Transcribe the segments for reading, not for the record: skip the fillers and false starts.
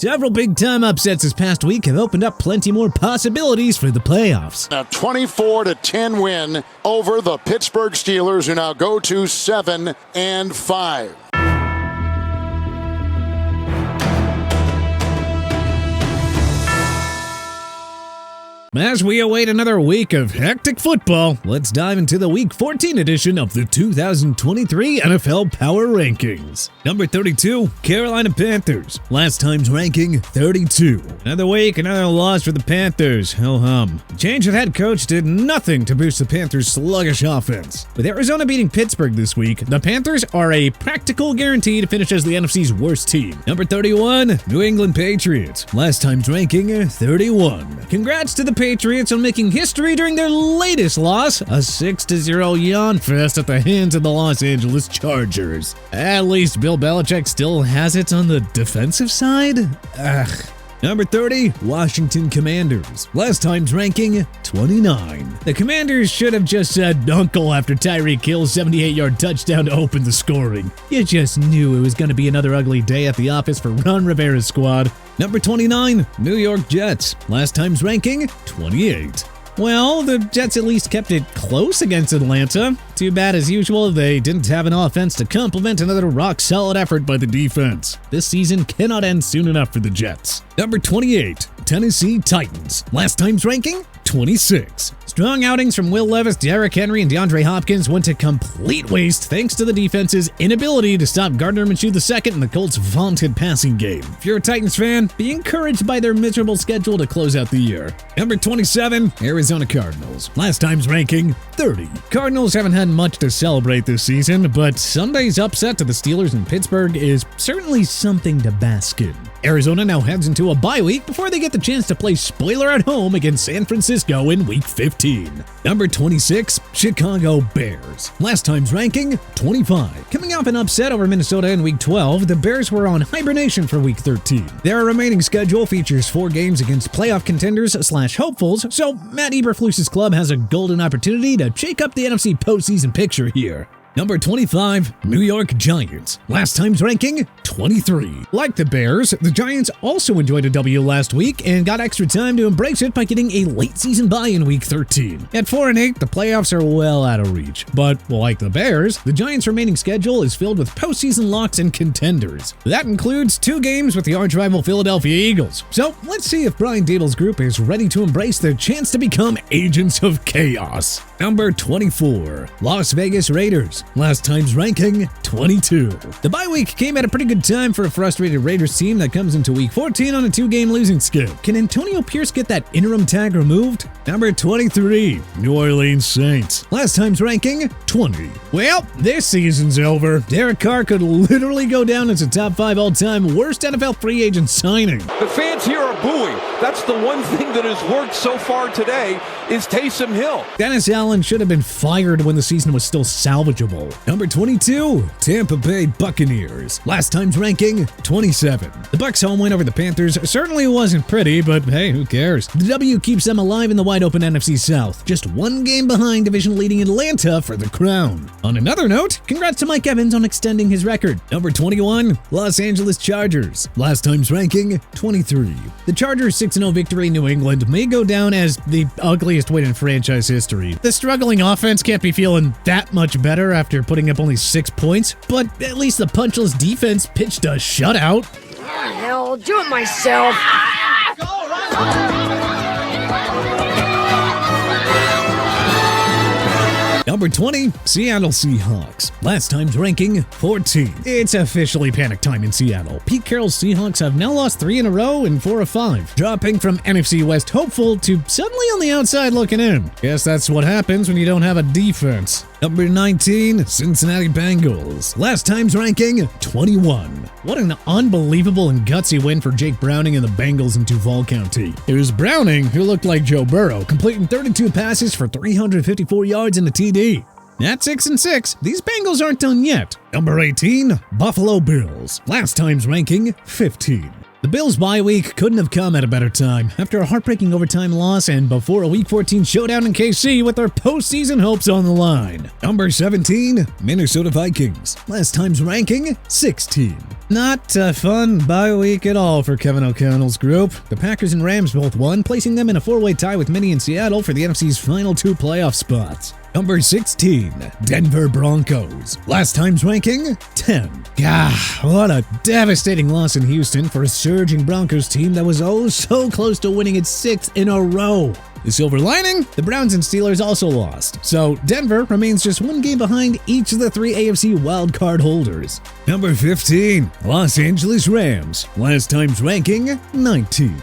Several big-time upsets this past week have opened up plenty more possibilities for the playoffs. A 24-10 win over the Pittsburgh Steelers, who now go to 7-5. As we await another week of hectic football, let's dive into the Week 14 edition of the 2023 NFL Power Rankings. Number 32, Carolina Panthers. Last time's ranking, 32. Another week, another loss for the Panthers. Ho-hum. Change of head coach did nothing to boost the Panthers' sluggish offense. With Arizona beating Pittsburgh this week, the Panthers are a practical guarantee to finish as the NFC's worst team. Number 31, New England Patriots. Last time's ranking, 31. Congrats to the Patriots on making history during their latest loss, a 6-0 yawn fest at the hands of the Los Angeles Chargers. At least Bill Belichick still has it on the defensive side? Ugh. Number 30, Washington Commanders. Last time's ranking, 29. The Commanders should have just said uncle after Tyreek Hill's 78-yard touchdown to open the scoring. You just knew it was going to be another ugly day at the office for Ron Rivera's squad. Number 29, New York Jets. Last time's ranking, 28. Well, the Jets at least kept it close against Atlanta. Too bad, as usual, they didn't have an offense to complement another rock-solid effort by the defense. This season cannot end soon enough for the Jets. Number 28, Tennessee Titans. Last time's ranking, 26. Strong outings from Will Levis, Derrick Henry, and DeAndre Hopkins went to complete waste thanks to the defense's inability to stop Gardner Minshew II and the Colts' vaunted passing game. If you're a Titans fan, be encouraged by their miserable schedule to close out the year. Number 27, Arizona Cardinals. Last time's ranking, 30. Cardinals haven't had much to celebrate this season, but Sunday's upset to the Steelers in Pittsburgh is certainly something to bask in. Arizona now heads into a bye week before they get the chance to play spoiler at home against San Francisco in Week 15. Number 26, Chicago Bears. Last time's ranking, 25. Coming off an upset over Minnesota in Week 12, the Bears were on hibernation for Week 13. Their remaining schedule features 4 games against playoff contenders/hopefuls, so Matt Eberflus's club has a golden opportunity to shake up the NFC postseason picture here. Number 25, New York Giants. Last time's ranking, 23. Like the Bears, the Giants also enjoyed a W last week and got extra time to embrace it by getting a late-season bye in Week 13. At 4-8, the playoffs are well out of reach. But like the Bears, the Giants' remaining schedule is filled with postseason locks and contenders. That includes 2 games with the arch-rival Philadelphia Eagles. So let's see if Brian Daboll's group is ready to embrace the chance to become agents of chaos. Number 24, Las Vegas Raiders. Last time's ranking, 22. The bye week came at a pretty good time for a frustrated Raiders team that comes into Week 14 on a 2-game losing skid. Can Antonio Pierce get that interim tag removed? Number 23, New Orleans Saints. Last time's ranking, 20. Well, this season's over. Derek Carr could literally go down as a top 5 all-time worst NFL free agent signing. The fans here are booing. That's the one thing that has worked so far today is Taysom Hill. Dennis Allen should have been fired when the season was still salvageable. Number 22, Tampa Bay Buccaneers. Last time's ranking, 27. The Bucs' home win over the Panthers certainly wasn't pretty, but hey, who cares? The W keeps them alive in the wide-open NFC South, just 1 game behind division-leading Atlanta for the crown. On another note, congrats to Mike Evans on extending his record. Number 21, Los Angeles Chargers. Last time's ranking, 23. The Chargers' 6-0 victory in New England may go down as the ugliest win in franchise history. The struggling offense can't be feeling that much better after putting up only 6 points, but at least the punchless defense pitched a shutout. Oh, hell, do it myself. Number 20, Seattle Seahawks. Last time's ranking, 14. It's officially panic time in Seattle. Pete Carroll's Seahawks have now lost 3 in a row and 4 of 5, dropping from NFC West hopeful to suddenly on the outside looking in. Guess that's what happens when you don't have a defense. Number 19, Cincinnati Bengals. Last time's ranking, 21. What an unbelievable and gutsy win for Jake Browning and the Bengals in Duval County. It was Browning who looked like Joe Burrow, completing 32 passes for 354 yards and a TD. At 6-6, these Bengals aren't done yet. Number 18, Buffalo Bills. Last time's ranking, 15. The Bills' bye week couldn't have come at a better time. After a heartbreaking overtime loss and before a Week 14 showdown in KC with their postseason hopes on the line. Number 17, Minnesota Vikings. Last time's ranking, 16. Not a fun bye week at all for Kevin O'Connell's group. The Packers and Rams both won, placing them in a four-way tie with Minnie and Seattle for the NFC's final two playoff spots. Number 16, Denver Broncos. Last time's ranking, 10. Gah, what a devastating loss in Houston for a surging Broncos team that was oh so close to winning its 6th in a row. The silver lining, the Browns and Steelers also lost, so Denver remains just one game behind each of the three AFC wildcard holders. Number 15, Los Angeles Rams. Last time's ranking, 19.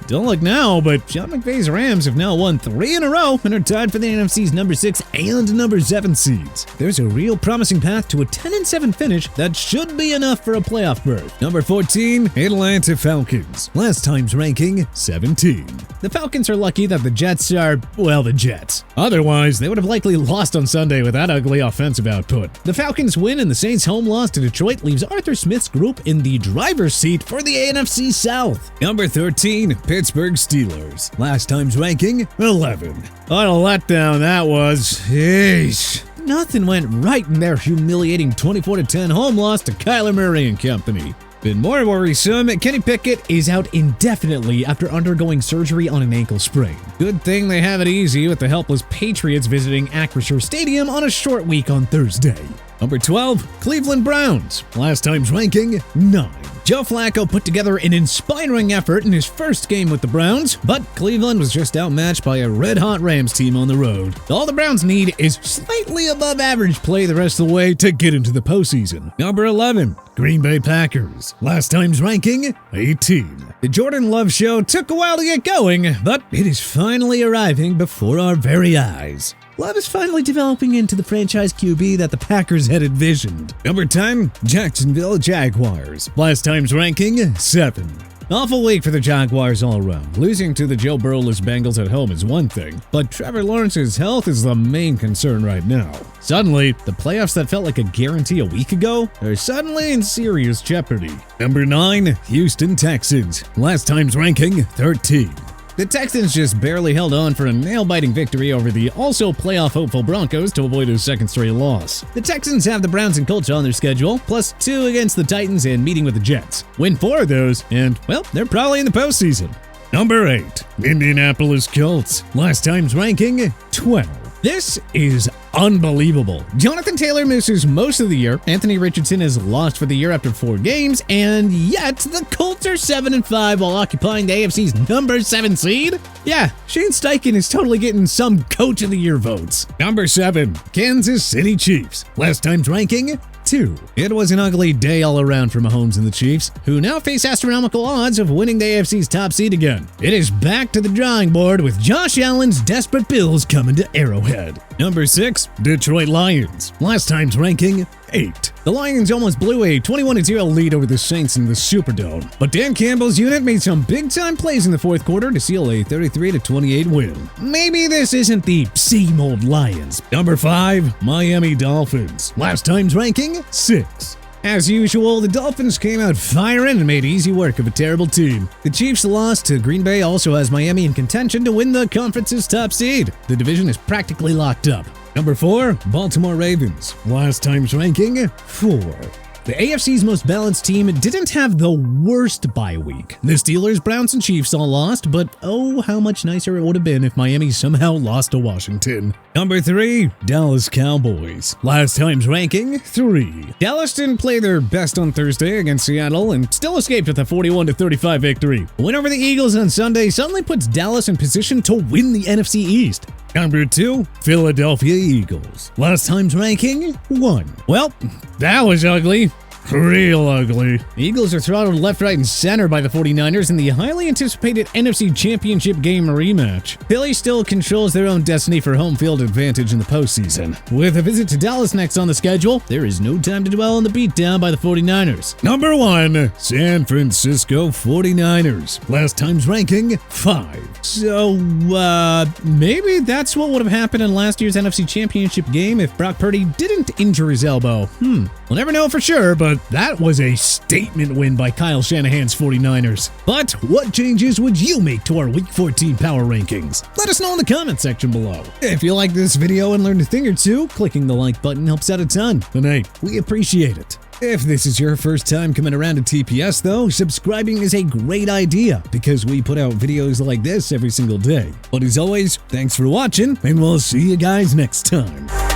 Don't look now, but Sean McVay's Rams have now won 3 in a row and are tied for the NFC's number 6 and number 7 seeds. There's a real promising path to a 10-7 finish that should be enough for a playoff berth. Number 14, Atlanta Falcons. Last time's ranking, 17. The Falcons are lucky that the Jets are, well, the Jets. Otherwise, they would have likely lost on Sunday with that ugly offensive output. The Falcons' win and the Saints' home loss to Detroit leaves Arthur Smith's group in the driver's seat for the NFC South. Number 13, Pittsburgh Steelers. Last time's ranking, 11. What a letdown that was. Yeesh. Nothing went right in their humiliating 24-10 home loss to Kyler Murray and company. Been more worrisome, Kenny Pickett is out indefinitely after undergoing surgery on an ankle sprain. Good thing they have it easy with the helpless Patriots visiting Acrisure Stadium on a short week on Thursday. Number 12, Cleveland Browns. Last time's ranking, 9. Joe Flacco put together an inspiring effort in his first game with the Browns, but Cleveland was just outmatched by a red-hot Rams team on the road. All the Browns need is slightly above average play the rest of the way to get into the postseason. Number 11, Green Bay Packers. Last time's ranking, 18. The Jordan Love show took a while to get going, but it is finally arriving before our very eyes. Love is finally developing into the franchise QB that the Packers had envisioned. Number 10, Jacksonville Jaguars. Last time's ranking, 7. Awful week for the Jaguars all around. Losing to the Joe Burrow-less Bengals at home is one thing, but Trevor Lawrence's health is the main concern right now. Suddenly, the playoffs that felt like a guarantee a week ago are suddenly in serious jeopardy. Number 9, Houston Texans. Last time's ranking, 13. The Texans just barely held on for a nail-biting victory over the also playoff hopeful Broncos to avoid a second straight loss. The Texans have the Browns and Colts on their schedule, plus 2 against the Titans and meeting with the Jets. Win 4 of those, and, well, they're probably in the postseason. Number 8, Indianapolis Colts. Last time's ranking, 12. This is unbelievable. Jonathan Taylor misses most of the year, Anthony Richardson is lost for the year after 4 games, and yet the Colts are 7-5 while occupying the AFC's number 7 seed? Yeah, Shane Steichen is totally getting some Coach of the Year votes. Number 7, Kansas City Chiefs. Last time's ranking, 2. It was an ugly day all around for Mahomes and the Chiefs, who now face astronomical odds of winning the AFC's top seed again. It is back to the drawing board with Josh Allen's desperate Bills coming to Arrowhead. Number 6, Detroit Lions. Last time's ranking, 8. The Lions almost blew a 21-0 lead over the Saints in the Superdome, but Dan Campbell's unit made some big-time plays in the fourth quarter to seal a 33-28 win. Maybe this isn't the same old Lions. Number 5, Miami Dolphins. Last time's ranking, 6. As usual, the Dolphins came out firing and made easy work of a terrible team. The Chiefs' loss to Green Bay also has Miami in contention to win the conference's top seed. The division is practically locked up. Number 4, Baltimore Ravens. Last time's ranking, 4. The AFC's most balanced team didn't have the worst bye week. The Steelers, Browns, and Chiefs all lost, but oh, how much nicer it would have been if Miami somehow lost to Washington. Number 3, Dallas Cowboys. Last time's ranking, 3. Dallas didn't play their best on Thursday against Seattle and still escaped with a 41-35 victory. A win over the Eagles on Sunday suddenly puts Dallas in position to win the NFC East. Number 2, Philadelphia Eagles. Last time's ranking, 1. Well, that was ugly. Real ugly. The Eagles are throttled left, right, and center by the 49ers in the highly anticipated NFC Championship game rematch. Philly still controls their own destiny for home field advantage in the postseason. With a visit to Dallas next on the schedule, there is no time to dwell on the beatdown by the 49ers. Number 1, San Francisco 49ers. Last time's ranking, 5. So, maybe that's what would have happened in last year's NFC Championship game if Brock Purdy didn't injure his elbow. We'll never know for sure, but that was a statement win by Kyle Shanahan's 49ers. But what changes would you make to our Week 14 power rankings? Let us know in the comment section below. If you like this video and learned a thing or two, clicking the like button helps out a ton. And hey, we appreciate it. If this is your first time coming around to TPS though, subscribing is a great idea because we put out videos like this every single day. But as always, thanks for watching and we'll see you guys next time.